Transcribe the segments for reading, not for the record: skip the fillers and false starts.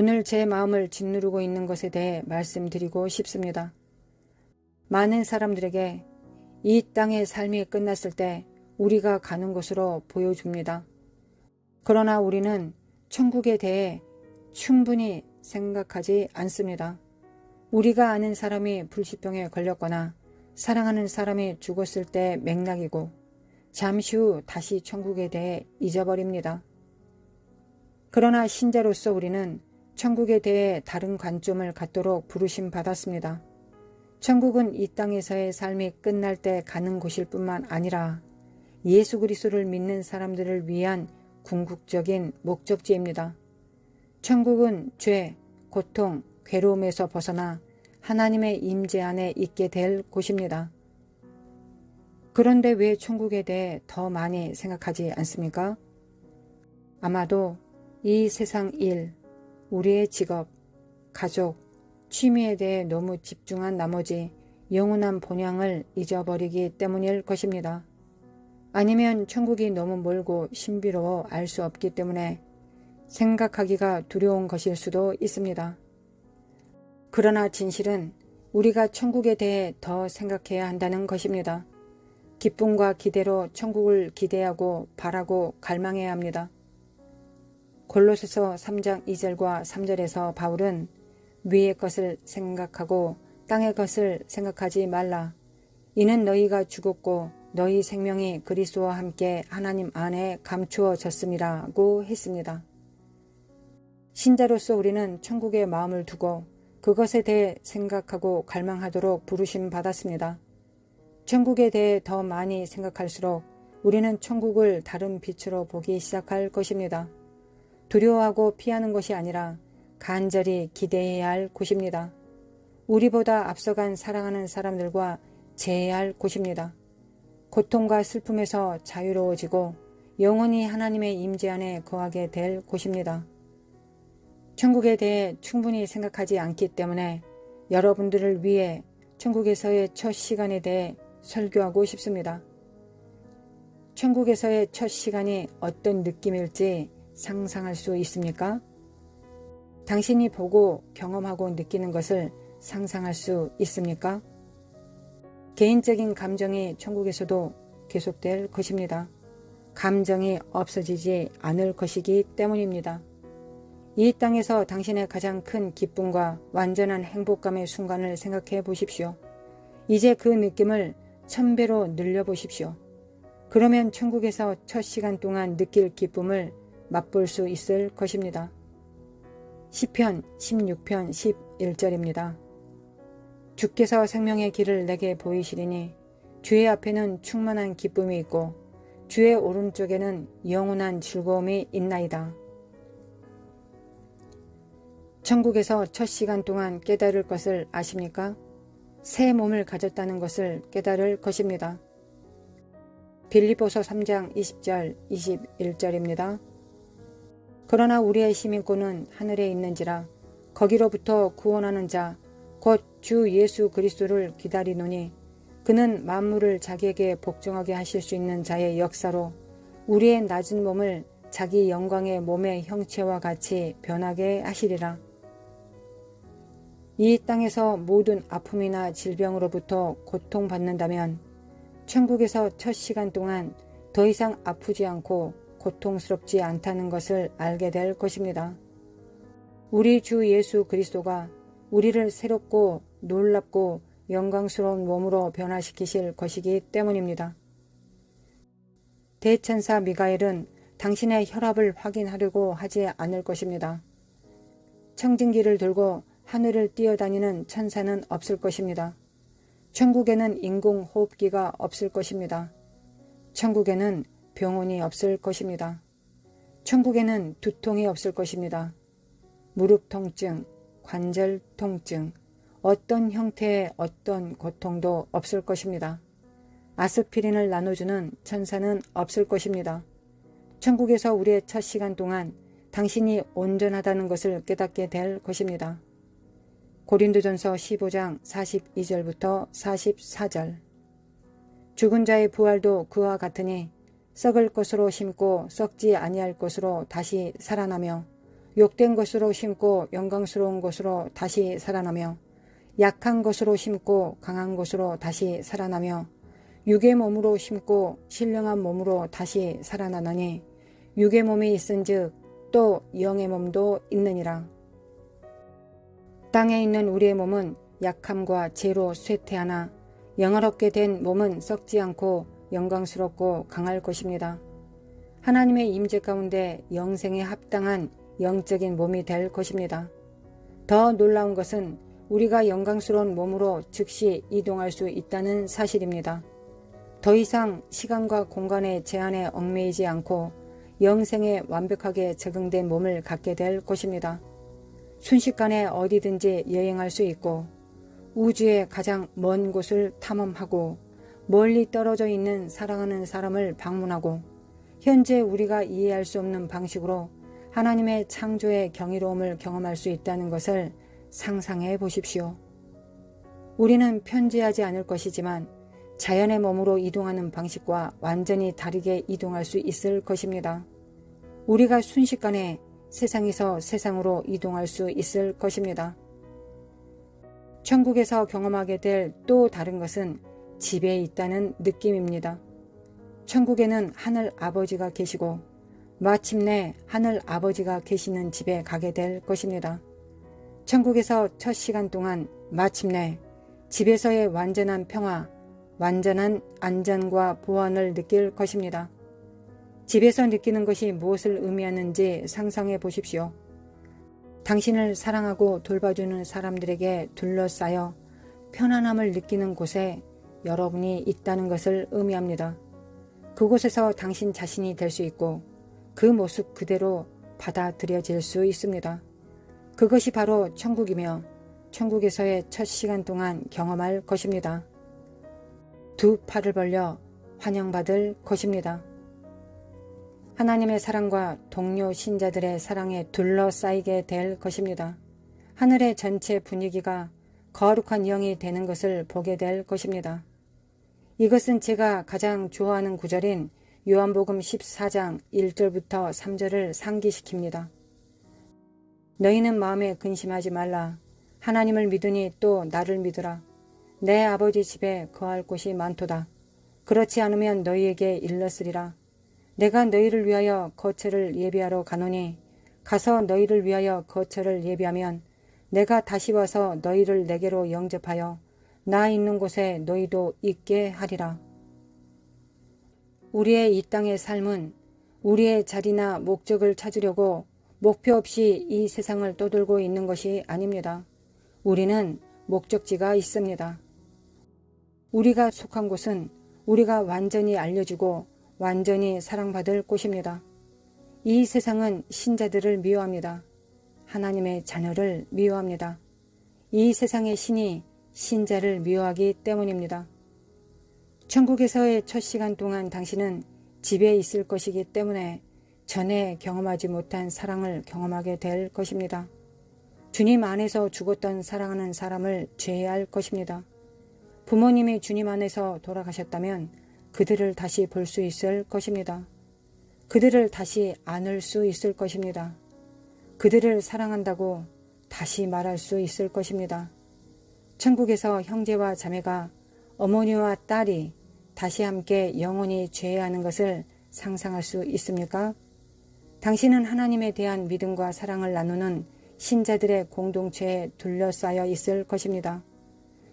오늘 제 마음을 짓누르고 있는 것에 대해 말씀드리고 싶습니다. 많은 사람들에게 이 땅의 삶이 끝났을 때 우리가 가는 곳으로 보여줍니다. 그러나 우리는 천국에 대해 충분히 생각하지 않습니다. 우리가 아는 사람이 불치병에 걸렸거나 사랑하는 사람이 죽었을 때 맥락이고 잠시 후 다시 천국에 대해 잊어버립니다. 그러나 신자로서 우리는 천국에 대해 다른 관점을 갖도록 부르심 받았습니다. 천국은 이 땅에서의 삶이 끝날 때 가는 곳일 뿐만 아니라 예수 그리스도를 믿는 사람들을 위한 궁극적인 목적지입니다. 천국은 죄, 고통, 괴로움에서 벗어나 하나님의 임재 안에 있게 될 곳입니다. 그런데 왜 천국에 대해 더 많이 생각하지 않습니까? 아마도 이 세상 일, 우리의 직업, 가족, 취미에 대해 너무 집중한 나머지 영원한 본향을 잊어버리기 때문일 것입니다. 아니면 천국이 너무 멀고 신비로워 알 수 없기 때문에 생각하기가 두려운 것일 수도 있습니다. 그러나 진실은 우리가 천국에 대해 더 생각해야 한다는 것입니다. 기쁨과 기대로 천국을 기대하고 바라고 갈망해야 합니다. 골로새서 3장 2절과 3절에서 바울은 위의 것을 생각하고 땅의 것을 생각하지 말라. 이는 너희가 죽었고 너희 생명이 그리스도와 함께 하나님 안에 감추어졌음이라고 했습니다. 신자로서 우리는 천국에 마음을 두고 그것에 대해 생각하고 갈망하도록 부르심 받았습니다. 천국에 대해 더 많이 생각할수록 우리는 천국을 다른 빛으로 보기 시작할 것입니다. 두려워하고 피하는 것이 아니라 간절히 기대해야 할 곳입니다. 우리보다 앞서간 사랑하는 사람들과 재해야 할 곳입니다. 고통과 슬픔에서 자유로워지고 영원히 하나님의 임재 안에 거하게 될 곳입니다. 천국에 대해 충분히 생각하지 않기 때문에 여러분들을 위해 천국에서의 첫 시간에 대해 설교하고 싶습니다. 천국에서의 첫 시간이 어떤 느낌일지 상상할 수 있습니까? 당신이 보고 경험하고 느끼는 것을 상상할 수 있습니까? 개인적인 감정이 천국에서도 계속될 것입니다. 감정이 없어지지 않을 것이기 때문입니다. 이 땅에서 당신의 가장 큰 기쁨과 완전한 행복감의 순간을 생각해 보십시오. 이제 그 느낌을 1000배로 늘려보십시오. 그러면 천국에서 첫 시간 동안 느낄 기쁨을 맛볼 수 있을 것입니다. 시편 16편 11절입니다. 주께서 생명의 길을 내게 보이시리니 주의 앞에는 충만한 기쁨이 있고 주의 오른쪽에는 영원한 즐거움이 있나이다. 천국에서 첫 시간 동안 깨달을 것을 아십니까? 새 몸을 가졌다는 것을 깨달을 것입니다. 빌립보서 3장 20절 21절입니다. 그러나 우리의 시민권은 하늘에 있는지라 거기로부터 구원하는 자 곧 주 예수 그리스도를 기다리노니 그는 만물을 자기에게 복종하게 하실 수 있는 자의 역사로 우리의 낮은 몸을 자기 영광의 몸의 형체와 같이 변하게 하시리라. 이 땅에서 모든 아픔이나 질병으로부터 고통받는다면 천국에서 첫 시간 동안 더 이상 아프지 않고 고통스럽지 않다는 것을 알게 될 것입니다. 우리 주 예수 그리스도가 우리를 새롭고 놀랍고 영광스러운 몸으로 변화시키실 것이기 때문입니다. 대천사 미가엘은 당신의 혈압을 확인하려고 하지 않을 것입니다. 청진기를 들고 하늘을 뛰어다니는 천사는 없을 것입니다. 천국에는 인공호흡기가 없을 것입니다. 천국에는 병원이 없을 것입니다. 천국에는 두통이 없을 것입니다. 무릎 통증, 관절 통증, 어떤 형태의 어떤 고통도 없을 것입니다. 아스피린을 나눠주는 천사는 없을 것입니다. 천국에서 우리의 첫 시간 동안 당신이 온전하다는 것을 깨닫게 될 것입니다. 고린도전서 15장 42절부터 44절. 죽은 자의 부활도 그와 같으니 썩을 것으로 심고 썩지 아니할 것으로 다시 살아나며 욕된 것으로 심고 영광스러운 것으로 다시 살아나며 약한 것으로 심고 강한 것으로 다시 살아나며 육의 몸으로 심고 신령한 몸으로 다시 살아나나니 육의 몸이 있은즉 또 영의 몸도 있느니라. 땅에 있는 우리의 몸은 약함과 죄로 쇠퇴하나 영화롭게 된 몸은 썩지 않고 영광스럽고 강할 것입니다. 하나님의 임재 가운데 영생에 합당한 영적인 몸이 될 것입니다. 더 놀라운 것은 우리가 영광스러운 몸으로 즉시 이동할 수 있다는 사실입니다. 더 이상 시간과 공간의 제한에 얽매이지 않고 영생에 완벽하게 적응된 몸을 갖게 될 것입니다. 순식간에 어디든지 여행할 수 있고 우주의 가장 먼 곳을 탐험하고 멀리 떨어져 있는 사랑하는 사람을 방문하고 현재 우리가 이해할 수 없는 방식으로 하나님의 창조의 경이로움을 경험할 수 있다는 것을 상상해 보십시오. 우리는 편재하지 않을 것이지만 자연의 몸으로 이동하는 방식과 완전히 다르게 이동할 수 있을 것입니다. 우리가 순식간에 세상에서 세상으로 이동할 수 있을 것입니다. 천국에서 경험하게 될 또 다른 것은 집에 있다는 느낌입니다. 천국에는 하늘 아버지가 계시고 마침내 하늘 아버지가 계시는 집에 가게 될 것입니다. 천국에서 첫 시간 동안 마침내 집에서의 완전한 평화, 완전한 안전과 보안을 느낄 것입니다. 집에서 느끼는 것이 무엇을 의미하는지 상상해 보십시오. 당신을 사랑하고 돌봐주는 사람들에게 둘러싸여 편안함을 느끼는 곳에 여러분이 있다는 것을 의미합니다. 그곳에서 당신 자신이 될 수 있고 그 모습 그대로 받아들여질 수 있습니다. 그것이 바로 천국이며 천국에서의 첫 시간 동안 경험할 것입니다. 두 팔을 벌려 환영받을 것입니다. 하나님의 사랑과 동료 신자들의 사랑에 둘러싸이게 될 것입니다. 하늘의 전체 분위기가 거룩한 영이 되는 것을 보게 될 것입니다. 이것은 제가 가장 좋아하는 구절인 요한복음 14장 1절부터 3절을 상기시킵니다. 너희는 마음에 근심하지 말라. 하나님을 믿으니 또 나를 믿으라. 내 아버지 집에 거할 곳이 많도다. 그렇지 않으면 너희에게 일렀으리라. 내가 너희를 위하여 거처를 예비하러 가노니 가서 너희를 위하여 거처를 예비하면 내가 다시 와서 너희를 내게로 영접하여 나 있는 곳에 너희도 있게 하리라. 우리의 이 땅의 삶은 우리의 자리나 목적을 찾으려고 목표 없이 이 세상을 떠돌고 있는 것이 아닙니다. 우리는 목적지가 있습니다. 우리가 속한 곳은 우리가 완전히 알려지고 완전히 사랑받을 곳입니다. 이 세상은 신자들을 미워합니다. 하나님의 자녀를 미워합니다. 이 세상의 신이 신자를 미워하기 때문입니다. 천국에서의 첫 시간 동안 당신은 집에 있을 것이기 때문에 전에 경험하지 못한 사랑을 경험하게 될 것입니다. 주님 안에서 죽었던 사랑하는 사람을 제외할 것입니다. 부모님이 주님 안에서 돌아가셨다면 그들을 다시 볼 수 있을 것입니다. 그들을 다시 안을 수 있을 것입니다. 그들을 사랑한다고 다시 말할 수 있을 것입니다. 천국에서 형제와 자매가 어머니와 딸이 다시 함께 영원히 죄하는 것을 상상할 수 있습니까? 당신은 하나님에 대한 믿음과 사랑을 나누는 신자들의 공동체에 둘러싸여 있을 것입니다.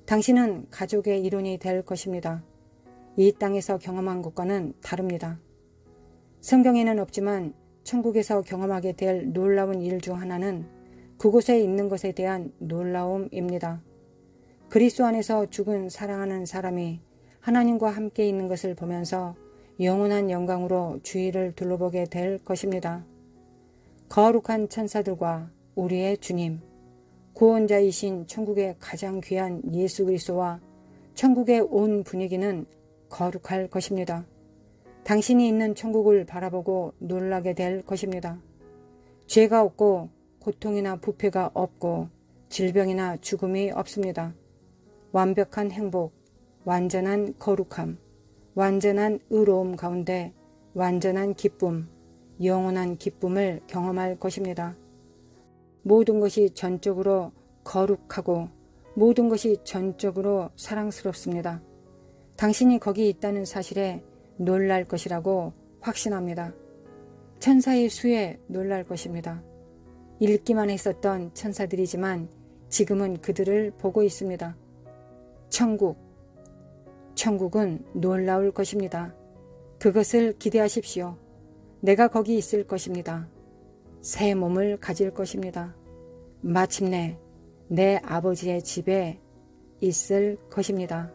당신은 가족의 일원이 될 것입니다. 이 땅에서 경험한 것과는 다릅니다. 성경에는 없지만 천국에서 경험하게 될 놀라운 일 중 하나는 그곳에 있는 것에 대한 놀라움입니다. 그리스도 안에서 죽은 사랑하는 사람이 하나님과 함께 있는 것을 보면서 영원한 영광으로 주위를 둘러보게 될 것입니다. 거룩한 천사들과 우리의 주님, 구원자이신 천국의 가장 귀한 예수 그리스도와 천국의 온 분위기는 거룩할 것입니다. 당신이 있는 천국을 바라보고 놀라게 될 것입니다. 죄가 없고 고통이나 부패가 없고 질병이나 죽음이 없습니다. 완벽한 행복, 완전한 거룩함, 완전한 의로움 가운데 완전한 기쁨, 영원한 기쁨을 경험할 것입니다. 모든 것이 전적으로 거룩하고 모든 것이 전적으로 사랑스럽습니다. 당신이 거기 있다는 사실에 놀랄 것이라고 확신합니다. 천사의 수에 놀랄 것입니다. 읽기만 했었던 천사들이지만 지금은 그들을 보고 있습니다. 천국은 놀라울 것입니다. 그것을 기대하십시오. 내가 거기 있을 것입니다. 새 몸을 가질 것입니다. 마침내 내 아버지의 집에 있을 것입니다.